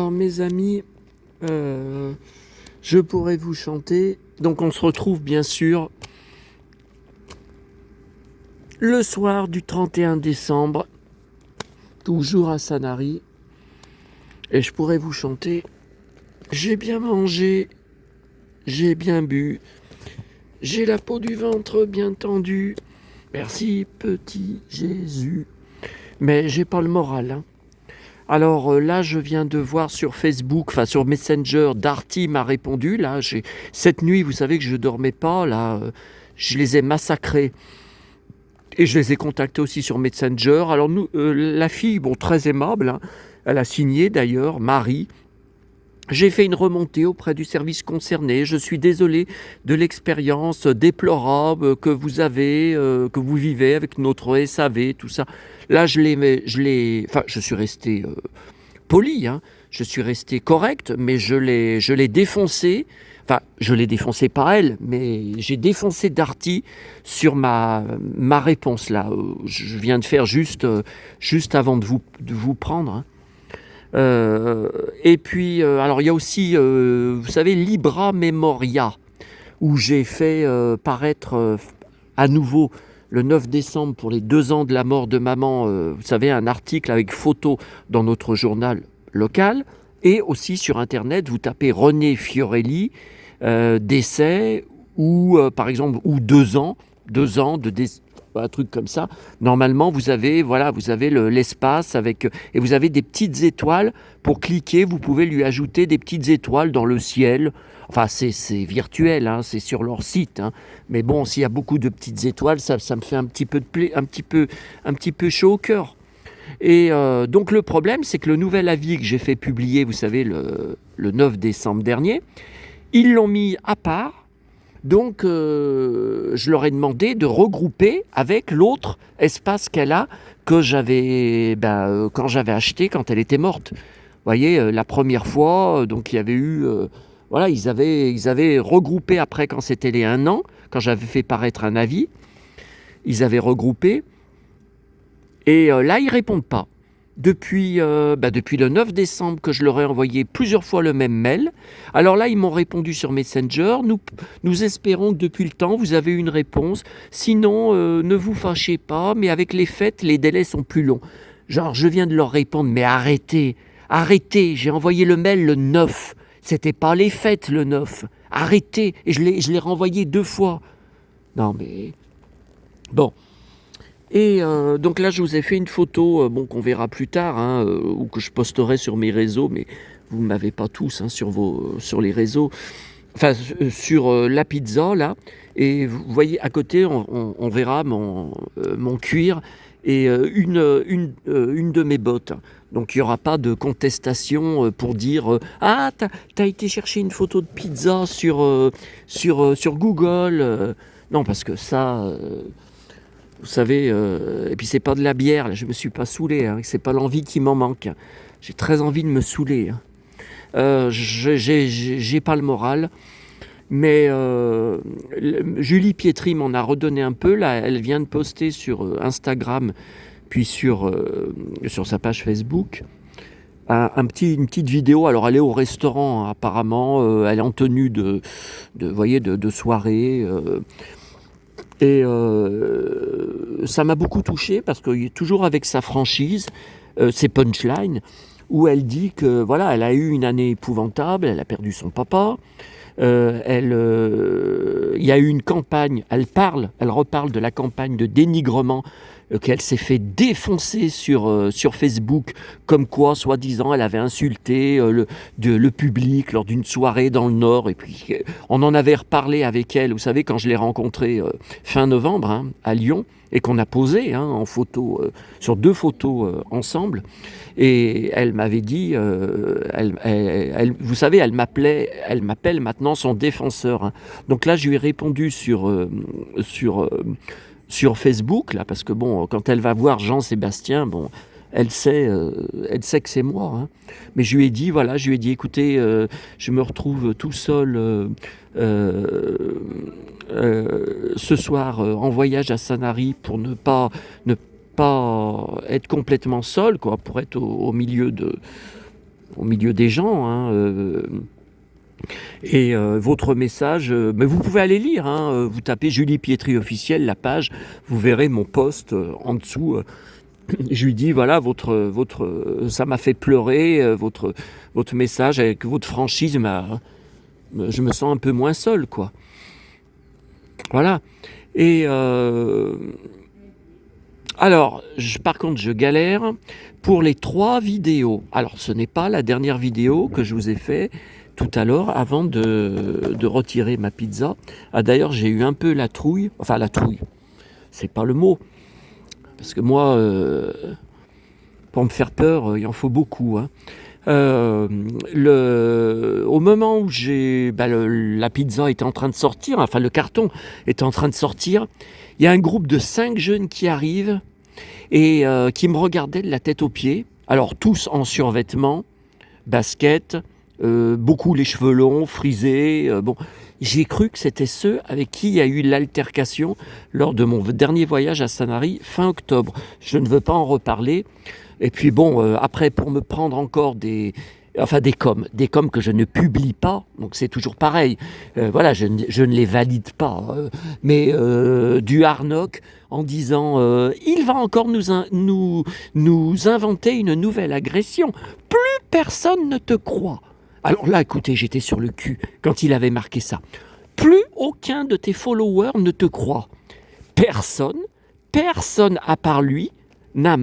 Alors mes amis, je pourrais vous chanter. Donc on se retrouve bien sûr le soir du 31 décembre, toujours à Sanary. Et je pourrais vous chanter. J'ai bien mangé, j'ai bien bu, j'ai la peau du ventre bien tendue. Merci petit Jésus. Mais j'ai pas le moral, hein. Alors là, je viens de voir sur Facebook, enfin sur Messenger, Darty m'a répondu. Là, cette nuit, vous savez que je dormais pas. Là, je les ai massacrés et je les ai contactés aussi sur Messenger. Alors nous, la fille, bon, très aimable, hein, elle a signé d'ailleurs, Marie. J'ai fait une remontée auprès du service concerné. Je suis désolé de l'expérience déplorable que vous avez, que vous vivez avec notre SAV, tout ça. Là, enfin, je suis resté poli, hein. Je suis resté correct, mais je l'ai défoncé. Enfin, je l'ai défoncé pas elle, mais j'ai défoncé Darty sur ma réponse là. Je viens de faire juste avant de vous prendre, hein. Et puis, alors il y a aussi, vous savez, Libra Memoria, où j'ai fait paraître à nouveau le 9 décembre pour les 2 ans de la mort de maman, vous savez, un article avec photo dans notre journal local, et aussi sur Internet, vous tapez René Fiorelli, décès, ou par exemple, ou 2 ans de décès, un truc comme ça. Normalement, vous avez l'espace avec, et vous avez des petites étoiles pour cliquer. Vous pouvez lui ajouter des petites étoiles dans le ciel. Enfin, c'est virtuel, hein, c'est sur leur site, hein. Mais bon, s'il y a beaucoup de petites étoiles, ça me fait un petit peu chaud au cœur. Et donc le problème, c'est que le nouvel avis que j'ai fait publier, vous savez, le 9 décembre dernier, ils l'ont mis à part. Donc, je leur ai demandé de regrouper avec l'autre espace qu'elle a, que j'avais, quand j'avais acheté, quand elle était morte. Vous voyez, la première fois, donc il y avait eu, voilà, ils avaient regroupé après, quand c'était les 1 an, quand j'avais fait paraître un avis, ils avaient regroupé, et là, ils répondent pas. Depuis le 9 décembre que je leur ai envoyé plusieurs fois le même mail. Alors là, ils m'ont répondu sur Messenger. Nous espérons que depuis le temps, vous avez eu une réponse. Sinon, ne vous fâchez pas, mais avec les fêtes, les délais sont plus longs. Genre, je viens de leur répondre, mais arrêtez, j'ai envoyé le mail le 9. C'était pas les fêtes le 9. Arrêtez. Et je l'ai renvoyé 2 fois. Non, mais... Bon. Et donc là, je vous ai fait une photo qu'on verra plus tard, hein, ou que je posterai sur mes réseaux, mais vous ne m'avez pas tous, hein, sur les réseaux, enfin sur la pizza là. Et vous voyez à côté, on verra mon cuir et une de mes bottes. Donc il n'y aura pas de contestation pour dire ah, t'as été chercher une photo de pizza sur Google. Non, parce que ça... vous savez, et puis c'est pas de la bière, là, je me suis pas saoulé, hein, c'est pas l'envie qui m'en manque. J'ai très envie de me saouler, hein. J'ai pas le moral, mais Julie Pietri m'en a redonné un peu. Là, elle vient de poster sur Instagram, puis sur sa page Facebook, une petite vidéo. Alors elle est au restaurant, hein, apparemment, elle est en tenue de soirée. Et ça m'a beaucoup touché parce que toujours avec sa franchise, ses punchlines, où elle dit que voilà, elle a eu une année épouvantable, elle a perdu son papa, il y a eu une campagne, elle reparle de la campagne de dénigrement qu'elle s'est fait défoncer sur Facebook, comme quoi, soi-disant, elle avait insulté le public lors d'une soirée dans le Nord. Et puis, on en avait reparlé avec elle, vous savez, quand je l'ai rencontrée fin novembre, hein, à Lyon, et qu'on a posé, hein, en photo, sur 2 photos ensemble. Et elle m'avait dit, vous savez, elle m'appelle maintenant son défenseur, hein. Donc là, je lui ai répondu sur Facebook, là, parce que bon, quand elle va voir Jean-Sébastien, bon, elle sait que c'est moi, hein. Mais je lui ai dit, écoutez, je me retrouve tout seul ce soir en voyage à Sanary pour ne pas être complètement seul, quoi, pour être au milieu au milieu des gens, hein, et votre message, mais vous pouvez aller lire, hein, vous tapez Julie Pietri officielle, la page, vous verrez mon post en dessous. Je lui dis voilà, ça m'a fait pleurer, votre message avec votre franchise, je me sens un peu moins seul, quoi. Voilà. Et alors, par contre, je galère pour les 3 vidéos. Alors, ce n'est pas la dernière vidéo que je vous ai fait tout à l'heure avant de retirer ma pizza. Ah, d'ailleurs, j'ai eu un peu la trouille. Enfin, la trouille, c'est pas le mot. Parce que moi, pour me faire peur, il en faut beaucoup, hein. Au moment où la pizza était en train de sortir, enfin le carton était en train de sortir, il y a un groupe de 5 jeunes qui arrivent et qui me regardaient de la tête aux pieds. Alors tous en survêtement, basket, beaucoup les cheveux longs, frisés. Bon, j'ai cru que c'était ceux avec qui il y a eu l'altercation lors de mon dernier voyage à Sanary fin octobre. Je ne veux pas en reparler. Et puis bon, après, pour me prendre encore des coms que je ne publie pas, donc c'est toujours pareil. Voilà, je ne les valide pas, mais du harnock en disant il va encore nous inventer une nouvelle agression. Plus personne ne te croit. Alors là, écoutez, j'étais sur le cul quand il avait marqué ça. Plus aucun de tes followers ne te croit. Personne à part lui n'a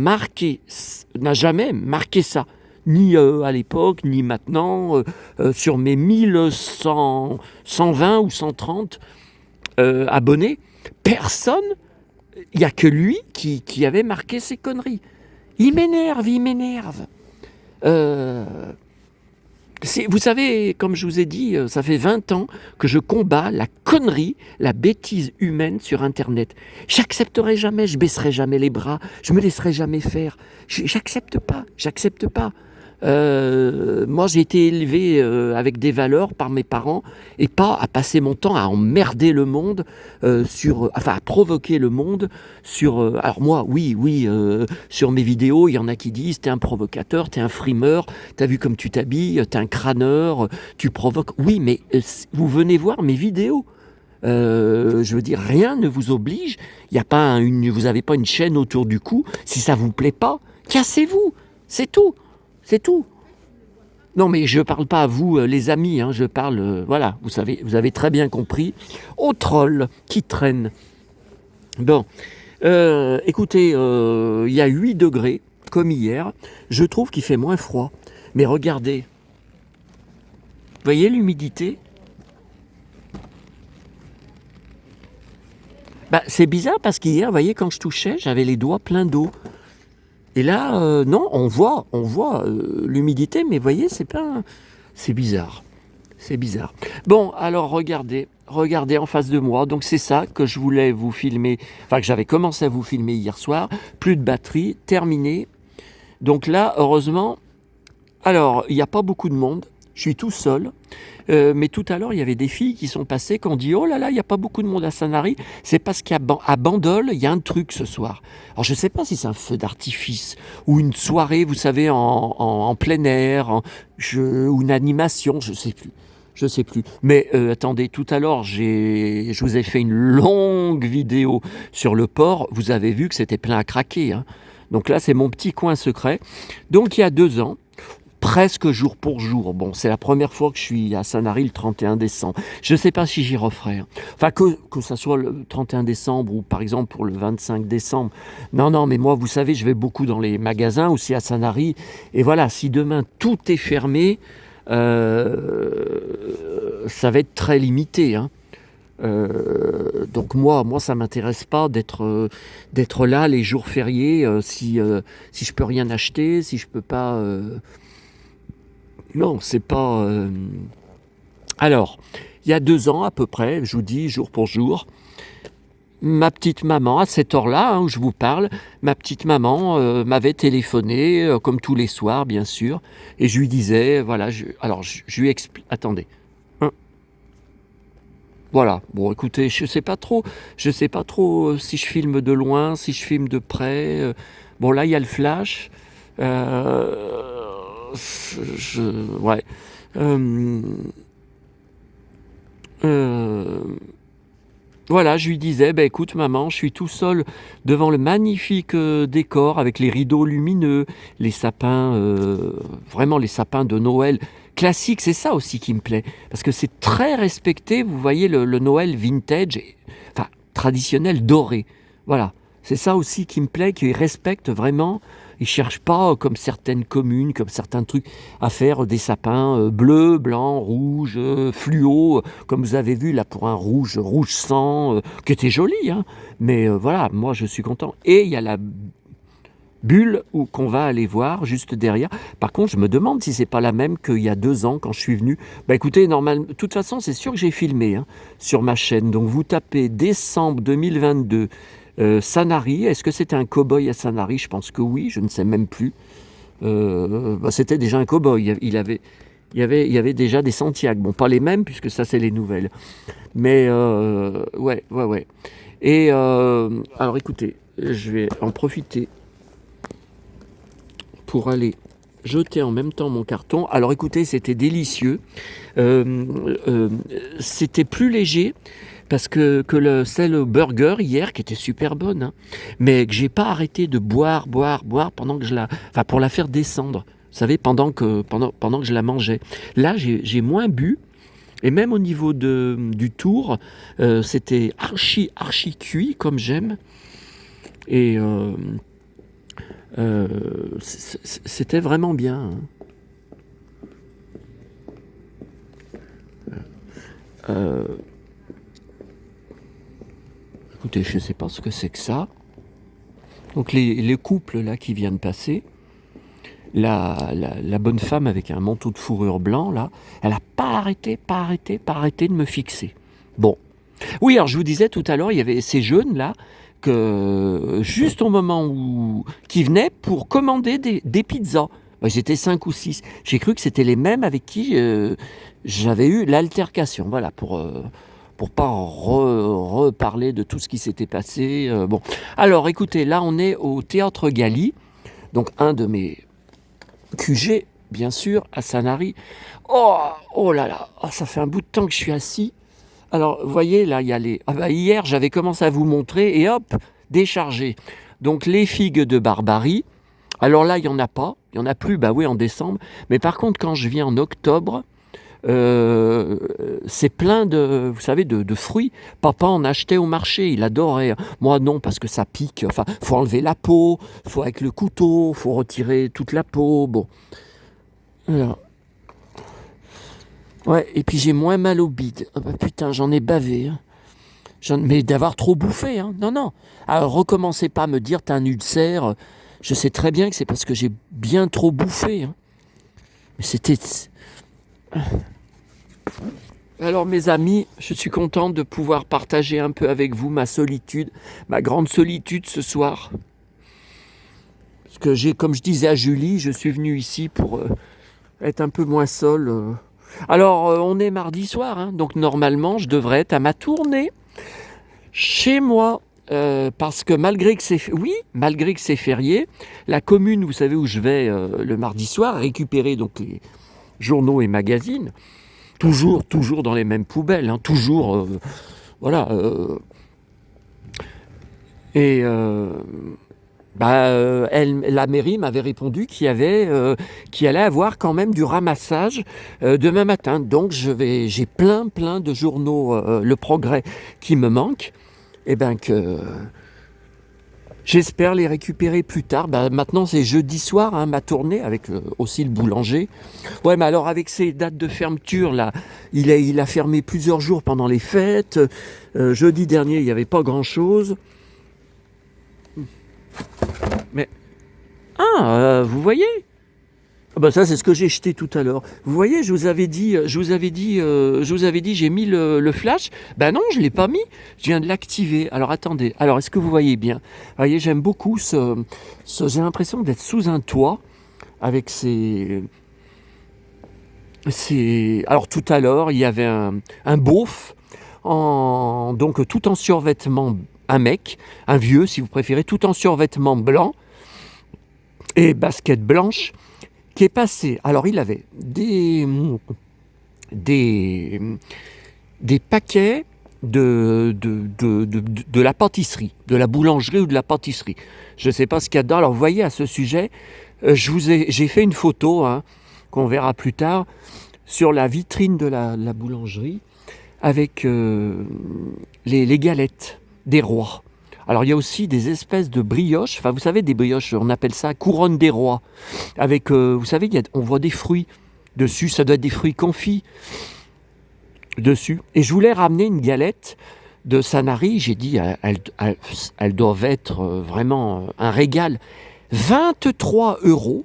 jamais marqué ça, ni à l'époque, ni maintenant, sur mes 120 ou 130 abonnés, personne, il n'y a que lui qui avait marqué ces conneries. Il m'énerve. Vous savez, comme je vous ai dit, ça fait 20 ans que je combats la connerie, la bêtise humaine sur Internet. J'accepterai jamais, je baisserai jamais les bras, je me laisserai jamais faire. J'accepte pas. Moi, j'ai été élevé avec des valeurs par mes parents et pas à passer mon temps à emmerder le monde, à provoquer le monde sur... alors moi, oui, sur mes vidéos, il y en a qui disent « t'es un provocateur, t'es un frimeur, t'as vu comme tu t'habilles, t'es un crâneur, tu provoques... » Oui, mais vous venez voir mes vidéos. Je veux dire, rien ne vous oblige. Il y a pas vous n'avez pas une chaîne autour du cou. Si ça vous plaît pas, cassez-vous. C'est tout. Non, mais je parle pas à vous, les amis. Hein, je parle, voilà, vous avez très bien compris, aux trolls qui traînent. Bon, écoutez, il y a 8 degrés, comme hier. Je trouve qu'il fait moins froid. Mais regardez. Vous voyez l'humidité ? C'est bizarre parce qu'hier, vous voyez, quand je touchais, j'avais les doigts pleins d'eau. Et là, non, on voit l'humidité, mais vous voyez, c'est bizarre. C'est bizarre. Bon, alors regardez en face de moi. Donc c'est ça que je voulais vous filmer, que j'avais commencé à vous filmer hier soir. Plus de batterie, terminé. Donc là, heureusement, alors il n'y a pas beaucoup de monde. Je suis tout seul. Mais tout à l'heure, il y avait des filles qui sont passées, qui ont dit « Oh là là, il n'y a pas beaucoup de monde à Sanary. » C'est parce qu'à Bandol, il y a un truc ce soir. Alors, je ne sais pas si c'est un feu d'artifice ou une soirée, vous savez, en plein air, ou une animation, je ne sais plus. Mais attendez, tout à l'heure, je vous ai fait une longue vidéo sur le port. Vous avez vu que c'était plein à craquer, hein. Donc là, c'est mon petit coin secret. Donc, il y a 2 ans, presque jour pour jour. Bon, c'est la première fois que je suis à Sanary le 31 décembre. Je ne sais pas si j'y referai. Enfin, que ça soit le 31 décembre ou par exemple pour le 25 décembre. Non, mais moi, vous savez, je vais beaucoup dans les magasins aussi à Sanary. Et voilà, si demain tout est fermé, ça va être très limité, hein. Donc moi ça m'intéresse pas d'être là les jours fériés si je peux rien acheter, si je peux pas... Non, c'est pas... Alors, il y a 2 ans à peu près, je vous dis jour pour jour, ma petite maman, à cette heure-là, où je vous parle, ma petite maman m'avait téléphoné, comme tous les soirs, bien sûr, et je lui disais, voilà, je lui explique... Attendez. Voilà, bon écoutez, je sais pas trop si je filme de loin, si je filme de près. Bon là, il y a le flash. Ouais. Euh, euh, voilà, je lui disais, ben écoute maman, je suis tout seul devant le magnifique décor avec les rideaux lumineux, les sapins, vraiment les sapins de Noël classiques, c'est ça aussi qui me plaît, parce que c'est très respecté, vous voyez le Noël vintage, enfin traditionnel doré, voilà, c'est ça aussi qui me plaît, qu'ils respectent vraiment, ils cherchent pas comme certaines communes, comme certains trucs, à faire des sapins bleus, blancs, rouges, fluo, comme vous avez vu là pour un rouge sang, qui était joli, hein. Mais voilà, moi je suis content. Et il y a la bulle qu'on va aller voir juste derrière. Par contre, je me demande si c'est pas la même qu'il y a 2 ans quand je suis venu. Bah écoutez, normalement, de toute façon, c'est sûr que j'ai filmé hein, sur ma chaîne. Donc vous tapez décembre 2022 Sanary. Est-ce que c'était un cow-boy à Sanary? Je pense que oui, je ne sais même plus. C'était déjà un cow-boy. Il y avait déjà des Santiago. Bon, pas les mêmes, puisque ça, c'est les nouvelles. Mais, ouais. Et, alors, écoutez, je vais en profiter pour aller jeter en même temps mon carton. Alors, écoutez, c'était délicieux. C'était plus léger parce que celle au burger hier, qui était super bonne, hein, mais que j'ai pas arrêté de boire pendant que pour la faire descendre. Vous savez, pendant que je la mangeais. Là, j'ai moins bu. Et même au niveau du tour, c'était archi cuit, comme j'aime. Et c'était vraiment bien. Hein. Écoutez, je ne sais pas ce que c'est que ça. Donc les couples là qui viennent passer, la bonne femme avec un manteau de fourrure blanc, là, elle n'a pas arrêté de me fixer. Bon. Oui, alors je vous disais tout à l'heure, il y avait ces jeunes là, que juste au moment qui venaient pour commander des pizzas. Ils étaient 5 ou 6. J'ai cru que c'était les mêmes avec qui j'avais eu l'altercation. Voilà, pour pas reparler de tout ce qui s'était passé. Bon. Alors écoutez, là on est au Théâtre Galie, donc un de mes QG, bien sûr, à Sanary. Oh là là, ça fait un bout de temps que je suis assis. Alors, vous voyez, là, il y a les... hier, j'avais commencé à vous montrer, et hop, déchargé. Donc, les figues de Barbarie. Alors là, il n'y en a pas. Il n'y en a plus, en décembre. Mais par contre, quand je viens en octobre, c'est plein de, vous savez, de fruits. Papa en achetait au marché, il adorait. Moi, non, parce que ça pique. Enfin, faut enlever la peau, faut avec le couteau, faut retirer toute la peau. Bon. Alors... Ouais, et puis j'ai moins mal au bide. Oh putain, j'en ai bavé. Hein. Mais d'avoir trop bouffé. Hein. Non. Alors, recommencez pas à me dire t'as un ulcère. Je sais très bien que c'est parce que j'ai bien trop bouffé. Hein. Mais c'était... Alors, mes amis, je suis content de pouvoir partager un peu avec vous ma solitude, ma grande solitude ce soir. Parce que comme je disais à Julie, je suis venu ici pour être un peu moins seul. Alors, on est mardi soir, hein, donc normalement, je devrais être à ma tournée chez moi. Parce que malgré que c'est férié, la commune, vous savez où je vais le mardi soir, récupérer donc les journaux et magazines, toujours dans les mêmes poubelles, hein, toujours, voilà. La mairie m'avait répondu qu'il allait avoir quand même du ramassage demain matin. Donc j'ai plein de journaux, Le Progrès, qui me manquent, et que j'espère les récupérer plus tard. Maintenant c'est jeudi soir, hein, ma tournée avec aussi le boulanger. Ouais, mais alors avec ces dates de fermeture là, il a fermé plusieurs jours pendant les fêtes. Jeudi dernier il n'y avait pas grand chose. Mais vous voyez, ça c'est ce que j'ai jeté tout à l'heure. Vous voyez, je vous avais dit, j'ai mis le flash. Non, je l'ai pas mis. Je viens de l'activer. Alors attendez. Alors est-ce que vous voyez bien? Vous voyez, j'aime beaucoup j'ai l'impression d'être sous un toit avec Alors tout à l'heure, il y avait un beauf donc tout en survêtement, un mec, un vieux si vous préférez, tout en survêtement blanc et basket blanche, qui est passé. Alors, il avait des, des paquets de la pâtisserie, de la boulangerie ou de la pâtisserie. Je ne sais pas ce qu'il y a dedans. Alors, vous voyez, à ce sujet, j'ai fait une photo, hein, qu'on verra plus tard, sur la vitrine de la boulangerie, avec les galettes des rois. Alors, il y a aussi des espèces de brioches, enfin, vous savez, des brioches, on appelle ça couronne des rois, avec, vous savez, on voit des fruits dessus, ça doit être des fruits confits dessus. Et je voulais ramener une galette de Sanary, j'ai dit, elles doivent être vraiment un régal. 23 €,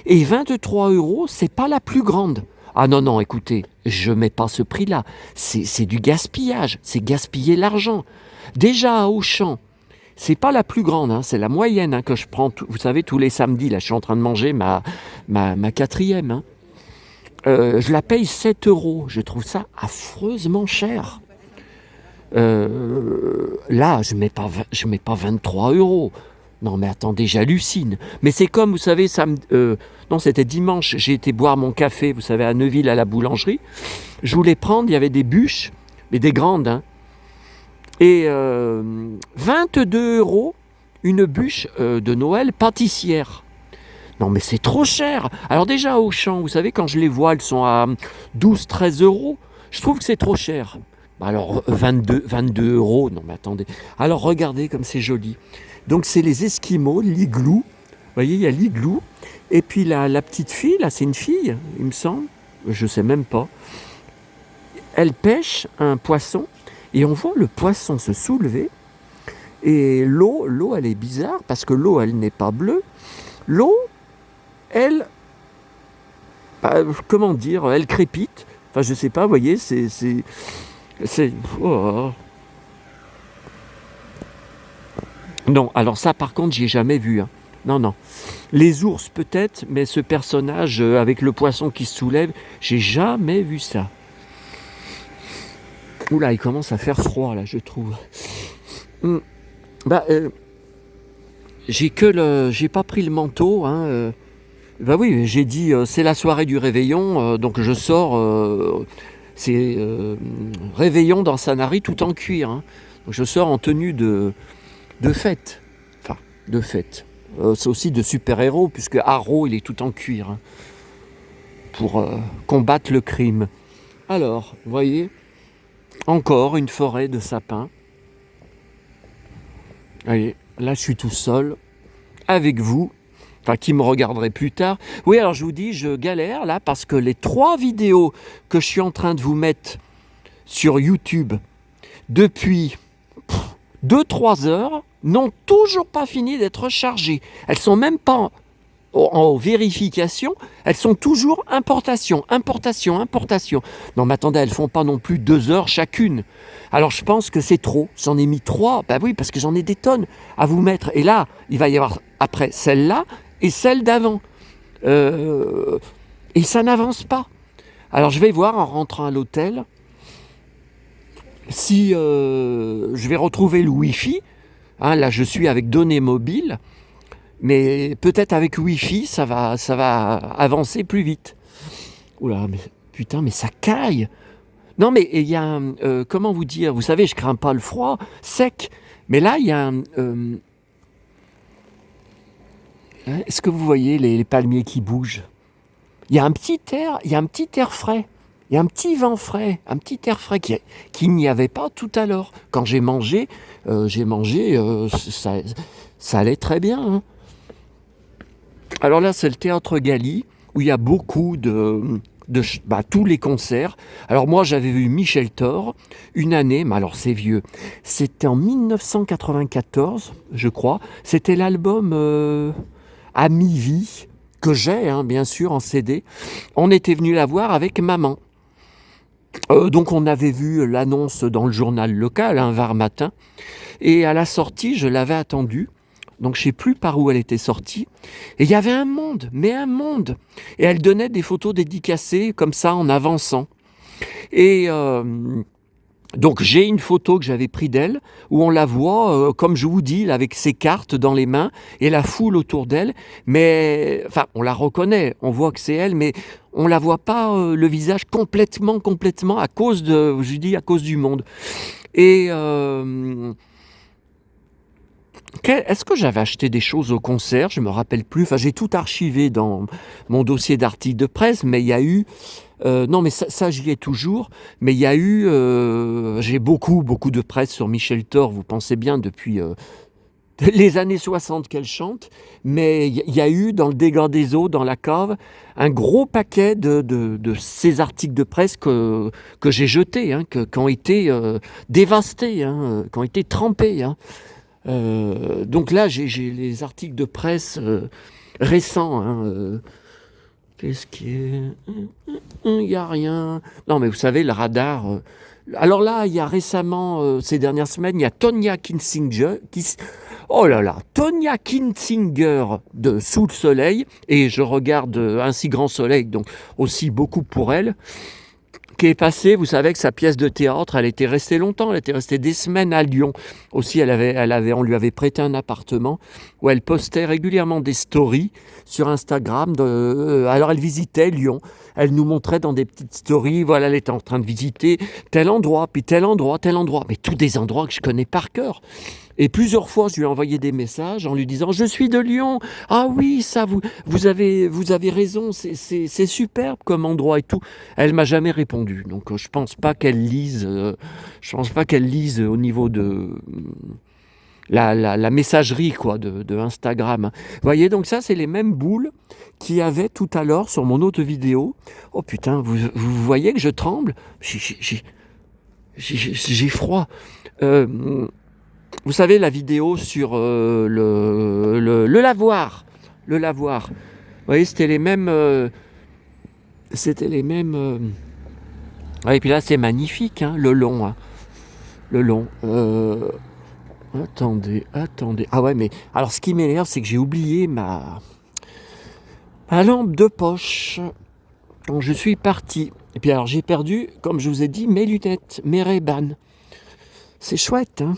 et 23 €, c'est pas la plus grande. Ah non, non, écoutez, je mets pas ce prix-là, c'est du gaspillage, c'est gaspiller l'argent. Déjà à Auchan, c'est pas la plus grande, hein, c'est la moyenne, hein, que je prends, vous savez, tous les samedis. Là, je suis en train de manger ma 4e. Hein. Je la paye 7 €. Je trouve ça affreusement cher. Là, je mets pas 23 €. Non, mais attendez, j'hallucine. Mais c'est comme, vous savez, non, c'était dimanche, j'ai été boire mon café, vous savez, à Neuville, à la boulangerie. Je voulais prendre, il y avait des bûches, mais des grandes, hein. Et 22 €, une bûche de Noël pâtissière. Non, mais c'est trop cher. Alors déjà, à Auchan, vous savez, quand je les vois, elles sont à 12-13 €. Je trouve que c'est trop cher. Alors, 22 €, non mais attendez. Alors, regardez comme c'est joli. Donc, c'est les Esquimaux, l'igloo. Vous voyez, il y a l'igloo. Et puis, la petite fille, là, c'est une fille, il me semble. Je ne sais même pas. Elle pêche un poisson. Et on voit le poisson se soulever. Et l'eau, elle est bizarre, parce que l'eau, elle n'est pas bleue. L'eau, elle, comment dire, elle crépite. Enfin, je sais pas, vous voyez, c'est oh. Non, alors ça, par contre, j'ai jamais vu. Hein. Non, non. Les ours, peut-être, mais ce personnage avec le poisson qui se soulève, j'ai jamais vu ça. Oula, il commence à faire froid, là, je trouve. J'ai pas pris le manteau, hein. Oui, j'ai dit, c'est la soirée du réveillon, donc je sors, c'est réveillon dans Sanary tout en cuir. Hein. Donc je sors en tenue de fête. Enfin, de fête. C'est aussi de super-héros, puisque Arrow, il est tout en cuir, hein, pour combattre le crime. Alors, vous voyez, encore une forêt de sapins. Vous voyez, là, je suis tout seul, avec vous. Enfin, qui me regarderait plus tard. Oui, alors je vous dis, je galère là parce que les 3 vidéos que je suis en train de vous mettre sur YouTube depuis 2-3 heures n'ont toujours pas fini d'être chargées. Elles sont même pas en vérification, elles sont toujours importation. Non, mais attendez, elles font pas non plus 2 heures chacune. Alors je pense que c'est trop. J'en ai mis 3. Ben oui, parce que j'en ai des tonnes à vous mettre. Et là, il va y avoir après celle-là et celle d'avant. Et ça n'avance pas. Alors je vais voir en rentrant à l'hôtel si je vais retrouver le Wi-Fi. Hein, là, je suis avec données mobiles. Mais peut-être avec Wi-Fi, ça va avancer plus vite. Oula, mais putain, mais ça caille. Non, mais il y a un... comment vous dire? Vous savez, je crains pas le froid sec. Mais là, il y a un... est-ce que vous voyez les palmiers qui bougent? Il y a un petit air frais. Il y a un petit vent frais, un petit air frais qu'il n'y avait pas tout à l'heure. Quand j'ai mangé, ça allait très bien. Hein. Alors là, c'est le Théâtre Galy, où il y a beaucoup de tous les concerts. Alors moi, j'avais vu Michel Thor une année, mais alors c'est vieux. C'était en 1994, je crois. C'était l'album À mi-vie, que j'ai, hein, bien sûr, en CD. On était venu la voir avec maman. Donc on avait vu l'annonce dans le journal local, un Var matin. Et à la sortie, je l'avais attendue. Donc je ne sais plus par où elle était sortie. Et il y avait un monde, mais un monde. Et elle donnait des photos dédicacées comme ça en avançant. Et Donc j'ai une photo que j'avais prise d'elle où on la voit, comme je vous dis, là, avec ses cartes dans les mains et la foule autour d'elle. Mais enfin, on la reconnaît, on voit que c'est elle, mais on la voit pas le visage complètement à cause de, je dis à cause du monde. Et est-ce que j'avais acheté des choses au concert? Je me rappelle plus. Enfin, j'ai tout archivé dans mon dossier d'articles de presse, mais il y a eu non, mais ça j'y ai toujours. Mais il y a eu, j'ai beaucoup de presse sur Michel Thor. Vous pensez bien depuis les années 60 qu'elle chante. Mais il y a eu dans le dégât des eaux, dans la cave, un gros paquet de ces articles de presse que j'ai jetés, hein, qui ont été dévastés, hein, qui ont été trempés. Hein. Donc là, j'ai les articles de presse récents. Hein, qu'est-ce qui est... Il n'y a rien. Non, mais vous savez, le radar... Alors là, il y a récemment, ces dernières semaines, il y a Tonya Kinsinger, oh là là, Tonya Kinsinger de Sous le soleil, et je regarde Un si grand soleil, donc aussi beaucoup pour elle, qui est passée, vous savez que sa pièce de théâtre, elle était restée longtemps, elle était restée des semaines à Lyon. Aussi, on lui avait prêté un appartement où elle postait régulièrement des stories sur Instagram. Alors, elle visitait Lyon. Elle nous montrait dans des petites stories, voilà, elle était en train de visiter tel endroit, puis tel endroit, tel endroit. Mais tous des endroits que je connais par cœur. Et plusieurs fois, je lui ai envoyé des messages en lui disant « Je suis de Lyon. Ah oui, ça, vous avez raison, c'est superbe comme endroit et tout. » Elle m'a jamais répondu. Donc, je pense pas qu'elle lise. Je pense pas qu'elle lise au niveau de la messagerie quoi, de Instagram. Vous voyez, donc ça, c'est les mêmes boules qu'il y avait tout à l'heure sur mon autre vidéo. Oh putain, vous voyez que je tremble? J'ai froid. Vous savez, la vidéo sur le lavoir. Le lavoir. Vous voyez, c'était les mêmes... Ouais, et puis là, c'est magnifique, hein, le long. Hein, le long. Attendez. Ah ouais, mais... Alors, ce qui m'énerve, c'est que j'ai oublié ma lampe de poche. Donc, je suis parti. Et puis, alors, j'ai perdu, comme je vous ai dit, mes lunettes, mes Ray-Ban. C'est chouette, hein.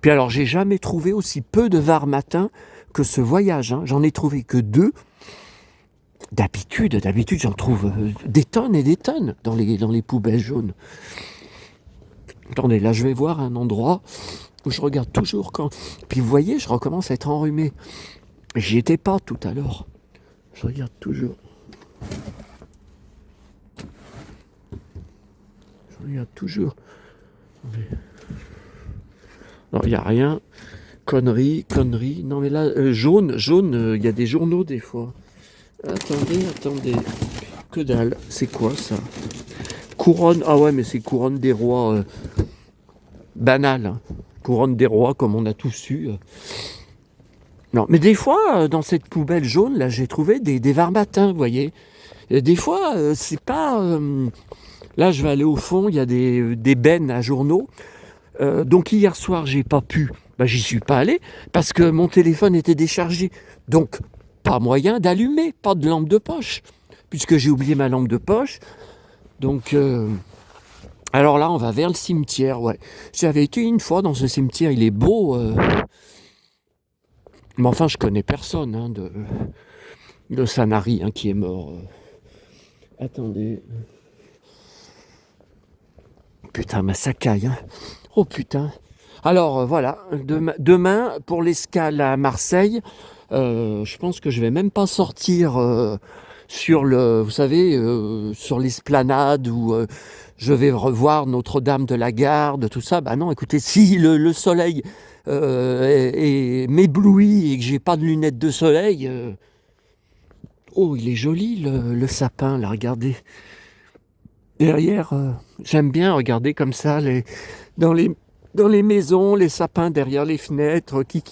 Puis alors, j'ai jamais trouvé aussi peu de var-matin que ce voyage. Hein. J'en ai trouvé que 2. D'habitude, j'en trouve des tonnes et des tonnes dans les poubelles jaunes. Attendez, là, je vais voir un endroit où je regarde toujours quand... Puis vous voyez, je recommence à être enrhumé. J'y étais pas tout à l'heure. Je regarde toujours. Non, il n'y a rien. Conneries. Non, mais là, jaune, il y a des journaux des fois. Attendez. Que dalle. C'est quoi ça? Couronne. Ah ouais, mais c'est couronne des rois. Banal. Hein. Couronne des rois, comme on a tous eu. Non, mais des fois, dans cette poubelle jaune, là, j'ai trouvé des var-matins, vous voyez. Et des fois, c'est pas... Là, je vais aller au fond, il y a des bennes à journaux. Donc hier soir, j'ai pas pu. J'y suis pas allé parce que mon téléphone était déchargé. Donc, pas moyen d'allumer, pas de lampe de poche, puisque j'ai oublié ma lampe de poche. Donc, alors là, on va vers le cimetière. Ouais, j'avais été une fois dans ce cimetière. Il est beau, mais enfin, je connais personne hein, de Sanary hein, qui est mort. Attendez. Putain, ma sacaille. Hein. Oh putain. Alors voilà, demain pour l'escale à Marseille, je pense que je vais même pas sortir sur vous savez, sur l'esplanade où je vais revoir Notre-Dame de la Garde, tout ça. Bah non, écoutez, si le soleil m'éblouit et que j'ai pas de lunettes de soleil, oh il est joli le sapin là, regardez. Derrière, j'aime bien regarder comme ça dans les maisons, les sapins derrière les fenêtres qui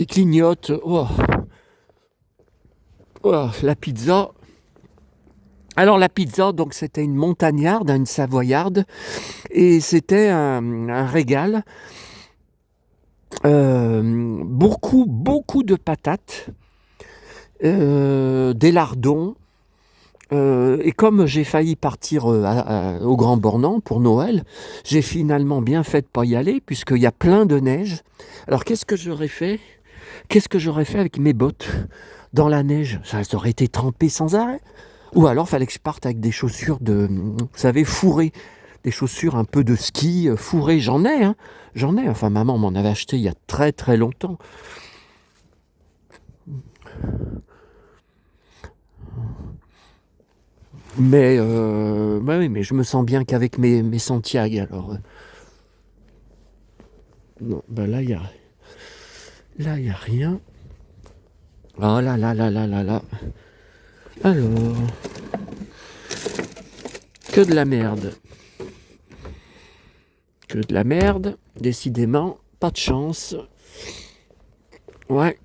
clignotent. Oh. Oh, la pizza. Alors la pizza, donc c'était une montagnarde, une savoyarde, et c'était un régal. Beaucoup de patates, des lardons, Et comme j'ai failli partir au Grand Bornand pour Noël, j'ai finalement bien fait de pas y aller puisqu'il y a plein de neige. Alors qu'est-ce que j'aurais fait? Qu'est-ce que j'aurais fait avec mes bottes dans la neige? Ça aurait été trempé sans arrêt. Ou alors fallait que je parte avec des chaussures vous savez, fourrées. Des chaussures un peu de ski fourrées. J'en ai, hein. J'en ai. Enfin, maman m'en avait acheté il y a très très longtemps. Mais, bah oui, mais je me sens bien qu'avec mes Santiago. Alors, non, bah là, y a rien. Oh là là là là là là. Alors, que de la merde. Que de la merde. Décidément, pas de chance. Ouais.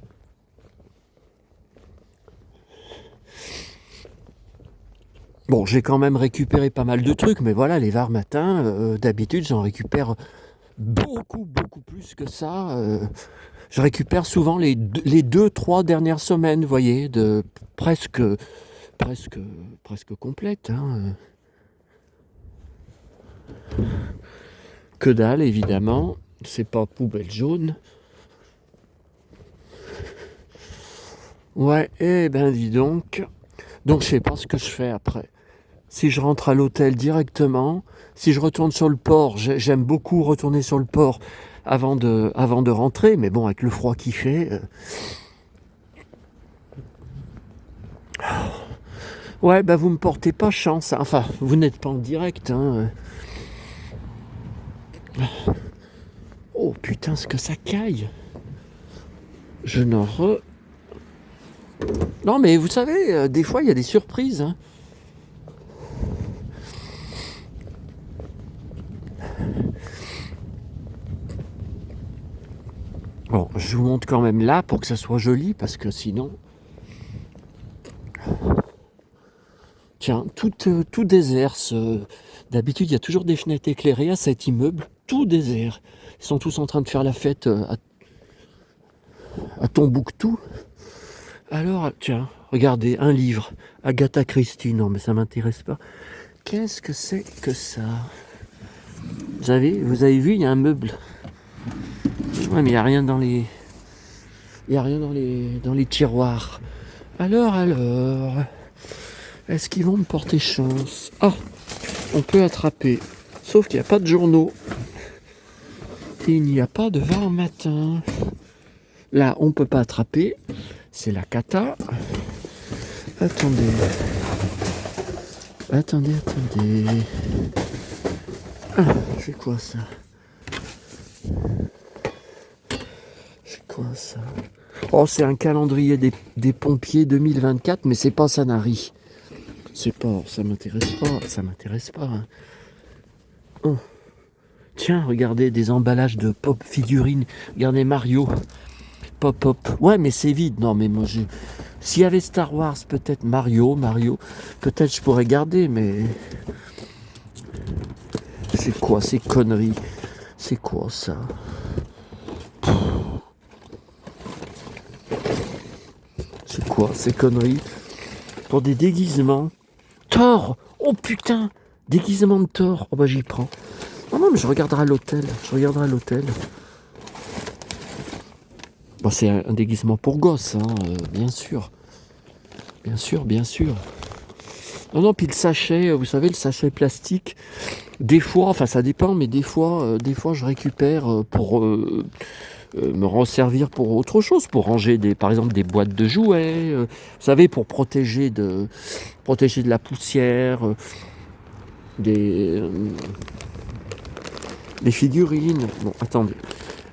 Bon, j'ai quand même récupéré pas mal de trucs, mais voilà, les var matins, d'habitude, j'en récupère beaucoup plus que ça. Je récupère souvent les 2-3 dernières semaines, vous voyez, de presque, presque, presque complète. Hein. Que dalle, évidemment. C'est pas poubelle jaune. Ouais, eh ben dis donc. Donc je sais pas ce que je fais après. Si je rentre à l'hôtel directement, si je retourne sur le port, j'aime beaucoup retourner sur le port avant de rentrer, mais bon, avec le froid qu'il fait. Ouais, bah vous me portez pas chance. Enfin, vous n'êtes pas en direct. Hein. Oh putain, ce que ça caille. Je n'en re... Non, mais vous savez, des fois, il y a des surprises. Hein. Bon, je vous montre quand même là pour que ça soit joli, parce que sinon... Tiens, tout désert. D'habitude, il y a toujours des fenêtres éclairées à cet immeuble. Tout désert. Ils sont tous en train de faire la fête à Tombouctou. Alors, tiens, regardez, un livre. Agatha Christie. Non, mais ça m'intéresse pas. Qu'est-ce que c'est que ça? Vous avez vu, il y a un meuble. Ouais, mais il n'y a rien dans les... Il n'y a rien dans les tiroirs. Alors... Est-ce qu'ils vont me porter chance? Ah, on peut attraper. Sauf qu'il n'y a pas de journaux. Et il n'y a pas de var matin. Là, on ne peut pas attraper. C'est la cata. Attendez. Ah, c'est quoi ça? Oh, c'est un calendrier des pompiers 2024, mais c'est pas Sanary. C'est pas, ça m'intéresse pas. Hein. Oh. Tiens, regardez, des emballages de pop figurines. Regardez Mario, pop. Ouais, mais c'est vide. Non, mais moi, s'il y avait Star Wars, peut-être Mario, peut-être je pourrais garder, mais... C'est quoi ces conneries? C'est quoi ça? C'est quoi ces conneries? Pour des déguisements. Thor! Oh putain! Déguisement de Thor. Oh bah j'y prends. Non, mais je regarderai à l'hôtel. Bon, c'est un déguisement pour gosse, hein, bien sûr. Bien sûr. Non, puis le sachet, vous savez, le sachet plastique, des fois, enfin ça dépend, mais des fois je récupère pour me resservir pour autre chose, pour ranger par exemple des boîtes de jouets, vous savez, pour protéger de la poussière, des figurines. Bon, attendez.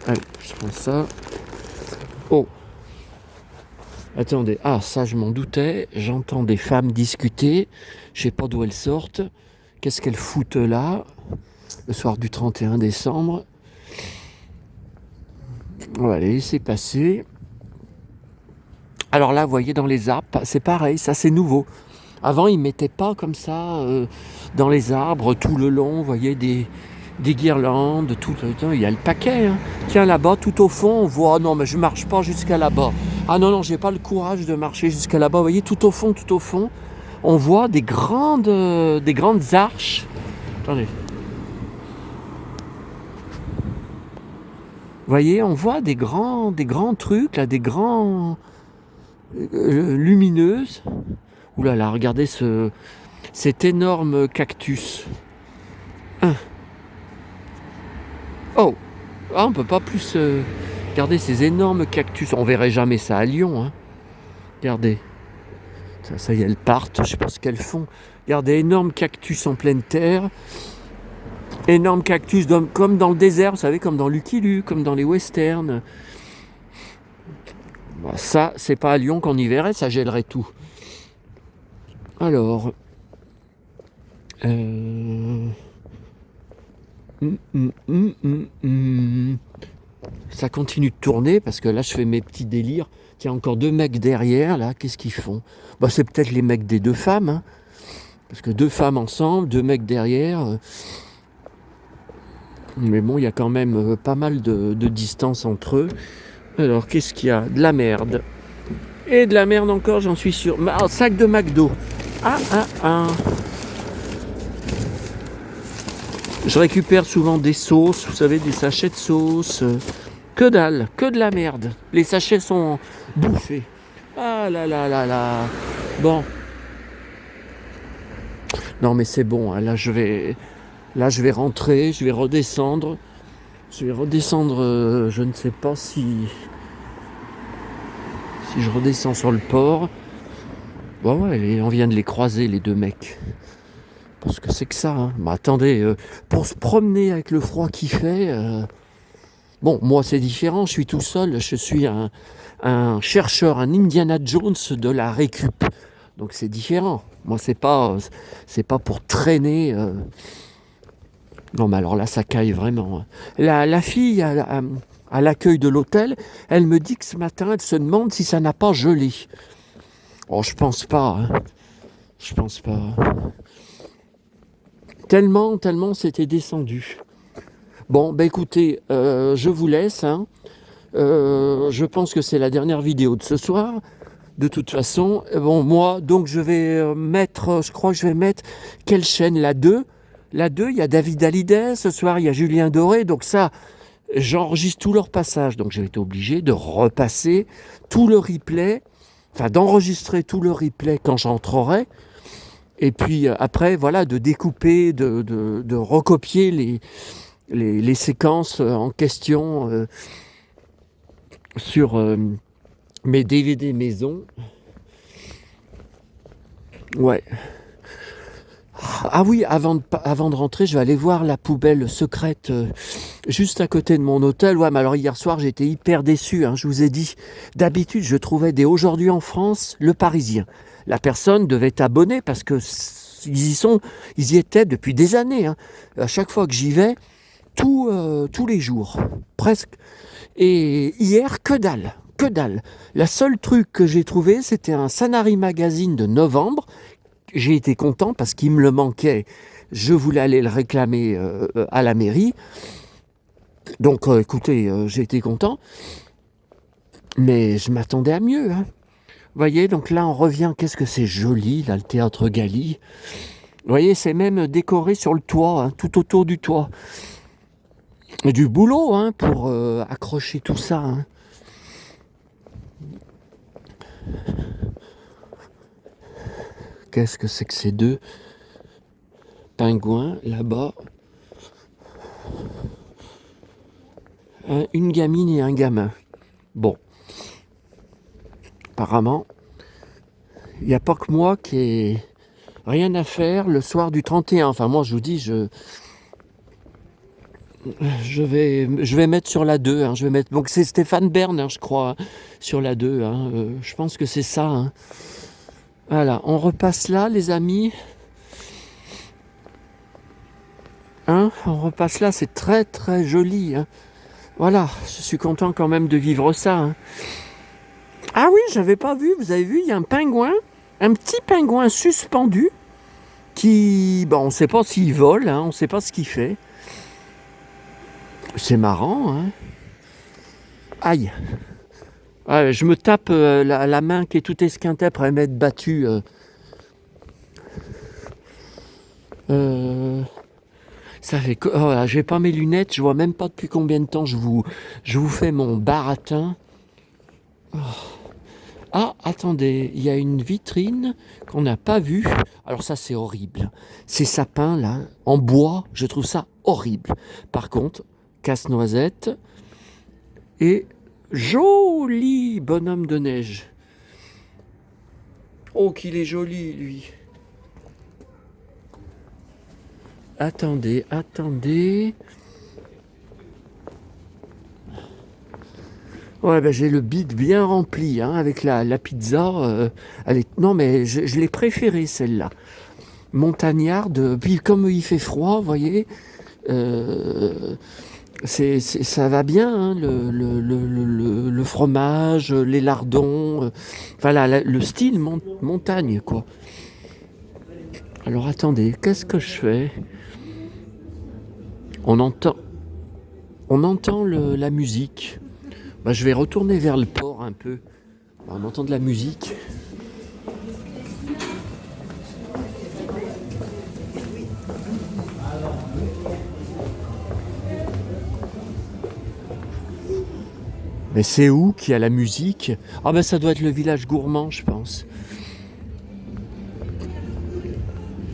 Allez, je prends ça. Oh. Attendez. Ah, ça, je m'en doutais. J'entends des femmes discuter. Je sais pas d'où elles sortent. Qu'est-ce qu'elles foutent là, le soir du 31 décembre. On va les laisser passer. Alors là, vous voyez, dans les arbres, c'est pareil. Ça, c'est nouveau. Avant, ils ne mettaient pas comme ça dans les arbres tout le long. Vous voyez, des guirlandes, tout le temps. Il y a le paquet. Hein. Tiens, là-bas, tout au fond, on voit... non, mais je ne marche pas jusqu'à là-bas. Ah non, j'ai pas le courage de marcher jusqu'à là-bas. Vous voyez, tout au fond, on voit des grandes arches. Attendez. Vous voyez, on voit des grands trucs, là, des grands lumineuses. Ouh là là, regardez cet énorme cactus. Oh, ah, on peut pas plus regarder ces énormes cactus. On verrait jamais ça à Lyon. Hein. Regardez. Ça y est, elles partent. Je sais pas ce qu'elles font. Regardez, énorme cactus en pleine terre. Énorme cactus comme dans le désert, vous savez, comme dans Lucky Luke, comme dans les westerns. Bah, ça, c'est pas à Lyon qu'on y verrait, ça gèlerait tout. Alors... Ça continue de tourner parce que là je fais mes petits délires. Il y a encore 2 mecs derrière là, qu'est-ce qu'ils font? Bah, c'est peut-être les mecs des 2 femmes, hein. Parce que 2 femmes ensemble, 2 mecs derrière. Mais bon, il y a quand même pas mal de distance entre eux. Alors qu'est-ce qu'il y a? De la merde. Et de la merde encore, j'en suis sûr. Un sac de McDo. Ah. Je récupère souvent des sauces, vous savez, des sachets de sauce. Que dalle, que de la merde. Les sachets sont bouffés. Ah là là là là. Bon. Non mais c'est bon, hein. Là je vais rentrer, je vais redescendre. Je ne sais pas si je redescends sur le port. Bon ouais, on vient de les croiser les 2 mecs. Parce que c'est que ça, hein. Bah, attendez, pour se promener avec le froid qu'il fait, bon, moi c'est différent, je suis tout seul, je suis un chercheur, un Indiana Jones de la récup. Donc c'est différent. Moi c'est pas pour traîner. Non mais alors là ça caille vraiment. La fille à l'accueil de l'hôtel, elle me dit que ce matin elle se demande si ça n'a pas gelé. Oh je pense pas, hein. Je pense pas. Tellement c'était descendu. Bon, bah écoutez, je vous laisse. Hein. Je pense que c'est la dernière vidéo de ce soir. De toute façon, bon, moi, donc je vais mettre, je crois que je vais mettre, quelle chaîne? La 2. La 2, il y a David Hallyday. Ce soir, il y a Julien Doré. Donc ça, j'enregistre tout leur passage. Donc j'ai été obligé de repasser tout le replay, enfin d'enregistrer tout le replay quand j'entrerai. Et puis après, voilà, de découper, de recopier les séquences en question sur mes DVD maison. Ouais. Ah oui, avant de rentrer, je vais aller voir la poubelle secrète juste à côté de mon hôtel. Ouais, mais alors hier soir, j'étais hyper déçu, hein, je vous ai dit. D'habitude, je trouvais dès aujourd'hui en France, Le Parisien. La personne devait être abonnée parce que ils y étaient depuis des années. Hein. À chaque fois que j'y vais, tous les jours, presque. Et hier, que dalle. La seule truc que j'ai trouvé, c'était un Sanary Magazine de novembre. J'ai été content parce qu'il me le manquait. Je voulais aller le réclamer à la mairie. Donc, écoutez, j'ai été content. Mais je m'attendais à mieux. Hein. Vous voyez, donc là, on revient. Qu'est-ce que c'est joli, là, le théâtre Galie. Vous voyez, c'est même décoré sur le toit, hein, tout autour du toit. Et du boulot, hein, pour accrocher tout ça. Hein. Qu'est-ce que c'est que ces 2 pingouins, là-bas? Une gamine et un gamin. Bon. Apparemment, il n'y a pas que moi qui ai rien à faire le soir du 31. Enfin, moi, je vous dis, je vais mettre sur la 2. Hein, donc, c'est Stéphane Bern, hein, je crois, hein, sur la 2. Hein, je pense que c'est ça. Hein. Voilà, on repasse là, les amis. Hein, on repasse là, c'est très, très joli. Hein. Voilà, je suis content quand même de vivre ça. Hein. Ah oui, j'avais pas vu, vous avez vu, il y a un pingouin, un petit pingouin suspendu qui, bon, on ne sait pas s'il vole, hein, on ne sait pas ce qu'il fait. C'est marrant, hein. Aïe. Ouais, je me tape la main qui est tout esquintée après m'être battu Euh, Ça fait oh là, j'ai pas mes lunettes, je vois même pas depuis combien de temps je vous fais mon baratin. Ah, attendez, il y a une vitrine qu'on n'a pas vue. Alors ça, c'est horrible. Ces sapins là, en bois, je trouve ça horrible. Par contre, casse-noisette et joli bonhomme de neige. Oh, qu'il est joli, lui. Attendez, attendez. Ouais, ben j'ai le bide bien rempli, hein, avec la pizza. Non, mais je l'ai préférée, celle-là. Montagnarde. Puis comme il fait froid, vous voyez, euh, ça va bien, hein, le fromage, les lardons. Voilà, le style montagne, quoi. Alors attendez, qu'est-ce que je fais? On entend, on entend la musique. Bah, je vais retourner vers le port un peu. On entend de la musique. Mais c'est où qu'il y a la musique? Ah ben ça doit être le village gourmand, je pense.